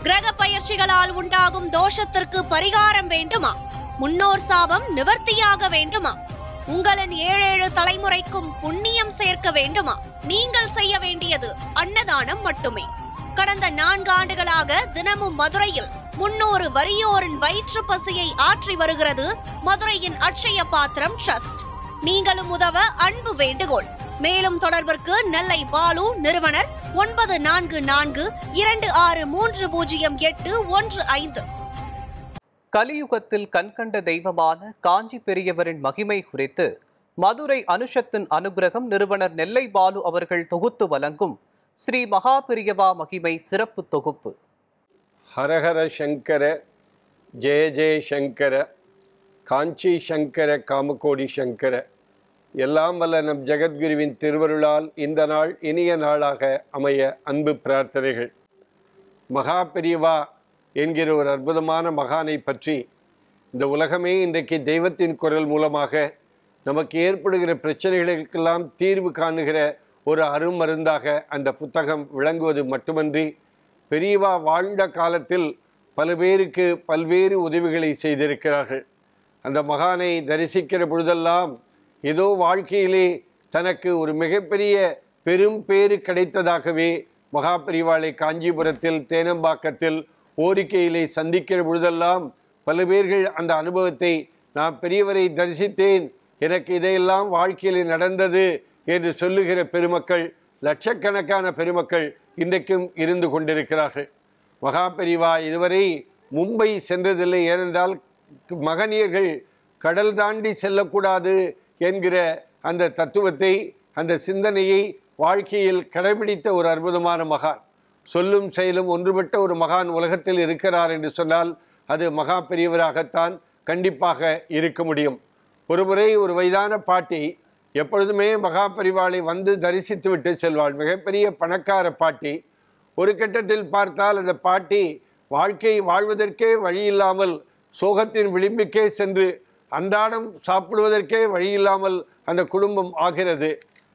கிரக பயிற்சிகளால் உண்டாகும் தோஷத்திற்கு பரிகாரம் வேண்டுமா? முன்னோர் சாபம் நிவர்த்தியாக வேண்டுமா? உங்களின் 7 தலைமுறைக்கும் புண்ணியம் சேர்க்க வேண்டுமா? நீங்கள் செய்ய வேண்டியது அன்னதானம் மட்டுமே. கடந்த 4 ஆண்டுகளாக தினமும் மதுரையில் 300 வறியோரின் வயிற்று பசியை ஆற்றி வருகிறது மதுரையின் அட்சய பாத்திரம் ட்ரஸ்ட். நீங்களும் உதவ அன்பு வேண்டுகோள். மேலும் தொடர்பிற்கு நெல்லை பாலு, நிறுவனர் 9442630815. கலியுகத்தில் கண்கண்ட தெய்வமான காஞ்சி பெரியவரின் மகிமை குறித்து மதுரை அனுஷத்தின் அனுகிரகம் நிறுவனர் நெல்லை பாலு அவர்கள் தொகுத்து வழங்கும் ஸ்ரீ மகா பெரியவா மகிமை சிறப்பு தொகுப்பு. ஹரஹர சங்கர, ஜெய ஜெய சங்கர, காஞ்சி சங்கர, காமகோடி சங்கர. எல்லாம் வல்ல நம் ஜெகத்குருவின் திருவருளால் இந்த நாள் இனிய நாளாக அமைய அன்பு பிரார்த்தனைகள். மகா பெரியவா என்கிற ஒரு அற்புதமான மகானை பற்றி இந்த உலகமே இன்றைக்கு தெய்வத்தின் குரல் மூலமாக நமக்கு ஏற்படுகிற பிரச்சனைகளுக்கெல்லாம் தீர்வு காணுகிற ஒரு அருமருந்தாக அந்த புத்தகம் விளங்குவது மட்டுமன்றி, பெரியவா வாழ்ந்த காலத்தில் பல பேருக்கு பல்வேறு உதவிகளை செய்திருக்கிறார்கள். அந்த மகானை தரிசிக்கிற பொழுதெல்லாம் ஏதோ வாழ்க்கையிலே தனக்கு ஒரு மிகப்பெரிய பெரும் பேறு கிடைத்ததாகவே மகா பெரியவாளை காஞ்சிபுரத்தில் தேனம்பாக்கத்தில் ஓரிக்கையிலே சந்திக்கிற பொழுதெல்லாம் பல பேர்கள் அந்த அனுபவத்தை, நான் பெரியவரை தரிசித்தேன், எனக்கு இதையெல்லாம் வாழ்க்கையில் நடந்தது என்று சொல்லுகிற பெருமக்கள், லட்சக்கணக்கான பெருமக்கள் இன்றைக்கும் இருந்து கொண்டிருக்கிறார்கள். மகா பெரியவா இதுவரை மும்பை சென்றதில்லை. ஏனென்றால் மகனியர்கள் கடல் தாண்டி செல்லக்கூடாது என்கிற அந்த தத்துவத்தை, அந்த சிந்தனையை வாழ்க்கையில் கடைபிடித்த ஒரு அற்புதமான மகான். சொல்லும் செயலும் ஒன்றுபட்ட ஒரு மகான் உலகத்தில் இருக்கிறார் என்று சொன்னால் அது மகா பெரியவராகத்தான் கண்டிப்பாக இருக்க முடியும். ஒருமுறை ஒரு வயதான பாட்டி எப்பொழுதுமே மகா பெரியவாளை வந்து தரிசித்து விட்டு செல்வாள். மிகப்பெரிய பணக்கார பாட்டி. ஒரு கட்டத்தில் பார்த்தால் அந்த பாட்டி வாழ்க்கை வாழ்வதற்கே வழி இல்லாமல் சோகத்தின் விளிம்புக்கே சென்று அன்றாடம் சாப்பிடுவதற்கே வழி இல்லாமல் அந்த குடும்பம் ஆகிறது.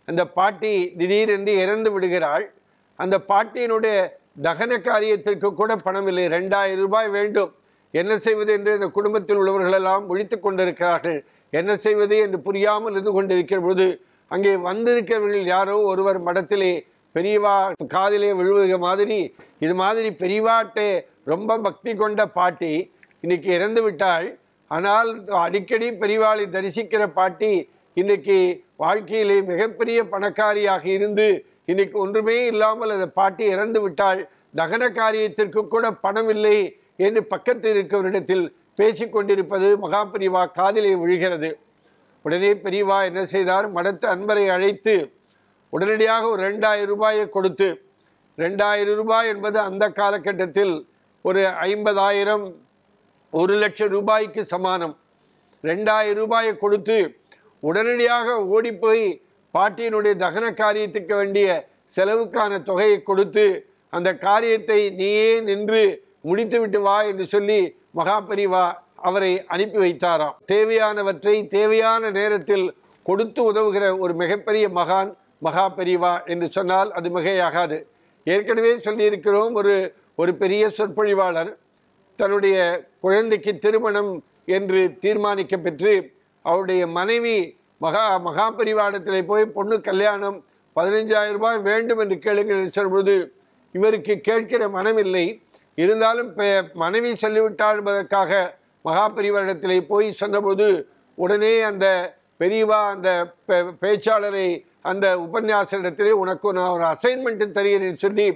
அந்த பாட்டி திடீரென்று இறந்து விடுகிறாள். அந்த பாட்டியினுடைய தகன காரியத்திற்கு கூட பணம் இல்லை. 2000 ரூபாய் வேண்டும். என்ன செய்வது என்று அந்த குடும்பத்தில் உள்ளவர்களெல்லாம் முழித்து கொண்டிருக்கிறார்கள். என்ன செய்வது என்று புரியாமல் இருந்து கொண்டிருக்கிற பொழுது அங்கே வந்திருக்கிறவர்கள் யாரோ ஒருவர் மடத்திலே பெரியவா காதிலே விழுவுகிற மாதிரி, இது மாதிரி பெரியவாட்டே ரொம்ப பக்தி கொண்ட பாட்டி இன்னைக்கு இறந்து விட்டாள். ஆனால் அடிக்கடி பெரியவாளை தரிசிக்கிற பாட்டி இன்னைக்கு வாழ்க்கையிலே மிகப்பெரிய பணக்காரியாக இருந்து இன்னைக்கு ஒன்றுமே இல்லாமல் அந்த பாட்டி இறந்து விட்டாள். தகன காரியத்திற்கு கூட பணம் இல்லை என்று பக்கத்தில் இருக்கிறவரிடத்தில் பேசி கொண்டிருப்பது மகா பெரியவா காதிலே விழுகிறது. உடனே பெரியவா என்ன செய்தார்? மடத்து அன்பரை அழைத்து உடனடியாக ஒரு 2000 ரூபாயை கொடுத்து, 2000 ரூபாய் என்பது அந்த காலகட்டத்தில் ஒரு 50,000 1 லட்சம் ரூபாய்க்கு சமானம். 2000 ரூபாயை கொடுத்து உடனடியாக ஓடிப்போய் பாட்டியினுடைய தகன காரியத்துக்கு வேண்டிய செலவுக்கான தொகையை கொடுத்து அந்த காரியத்தை நீயே நின்று முடித்துவிட்டு வா என்று சொல்லி மகா பெரியவா அவரை அனுப்பி வைத்தாராம். தேவையானவற்றை தேவையான நேரத்தில் கொடுத்து உதவுகிற ஒரு மிகப்பெரிய மகான் மகா பெரியவா என்று சொன்னால் அது மிகையாகாது. ஏற்கனவே சொல்லியிருக்கிறோம், ஒரு பெரிய சொற்பொழிவாளர் தன்னுடைய குழந்தைக்கு திருமணம் என்று தீர்மானிக்க பெற்று அவருடைய மனைவி மகா பெரியவாடத்திலே போய் பொண்ணு கல்யாணம் 15,000 ரூபாய் வேண்டும் என்று கேளுங்கள் சொல்வது இவருக்கு கேட்கிற மனமில்லை. இருந்தாலும் மனைவி சொல்லிவிட்டாள் என்பதற்காக மகா பெரியவரிடத்திலே போய் சொன்னபோது உடனே அந்த பெரியவா அந்த பேச்சாளரை அந்த உபன்யாசரிடத்திலே உனக்கு நான் ஒரு அசைன்மெண்ட் தருகிறேன் சொல்லி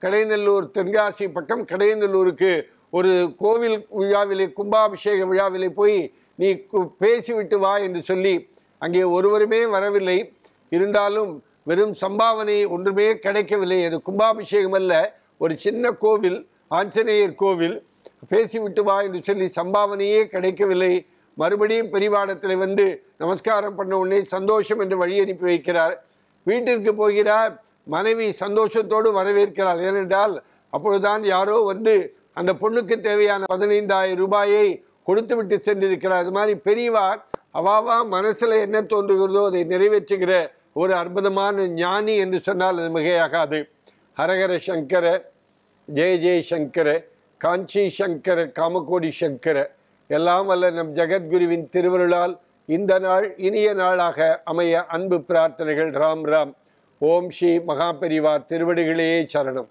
கடையநல்லூர், தென்காசி பக்கம் கடையநல்லூருக்கு ஒரு கோவில் விழாவிலே, கும்பாபிஷேக விழாவிலே போய் நீ பேசிவிட்டு வா என்று சொல்லி அங்கே ஒருவருமே வரவில்லை. இருந்தாலும் வெறும் சம்பாவனை ஒன்றுமே கிடைக்கவில்லை. அது கும்பாபிஷேகம் அல்ல, ஒரு சின்ன கோவில், ஆஞ்சநேயர் கோவில். பேசிவிட்டு வா என்று சொல்லி சம்பாவனையே கிடைக்கவில்லை. மறுபடியும் பெரியவாடத்தில் வந்து நமஸ்காரம் பண்ண உடனே சந்தோஷம் என்று வழி அனுப்பி வைக்கிறார். வீட்டிற்கு போகிறார். மனைவி சந்தோஷத்தோடு வரவேற்கிறார். ஏனென்றால் அப்பொழுதுதான் யாரோ வந்து அந்த பொண்ணுக்கு தேவையான 15,000 ரூபாயை கொடுத்து விட்டு சென்றிருக்கிறார். அது மாதிரி பெரியவா அவாவா மனசில் என்ன தோன்றுகிறதோ அதை நிறைவேற்றுகிற ஒரு அற்புதமான ஞானி என்று சொன்னால் அது மிகையாகாது. ஹரஹர சங்கர, ஜெய ஜெய சங்கர, காஞ்சி சங்கர காமகோடி சங்கர எல்லாம் வல்ல நம் ஜெகத்குருவின் திருவருளால் இந்த நாள் இனிய நாளாக அமைய அன்பு பிரார்த்தனைகள். ராம் ராம். ஓம் ஸ்ரீ மகாபெரிவா திருவடிகளே சரணம்.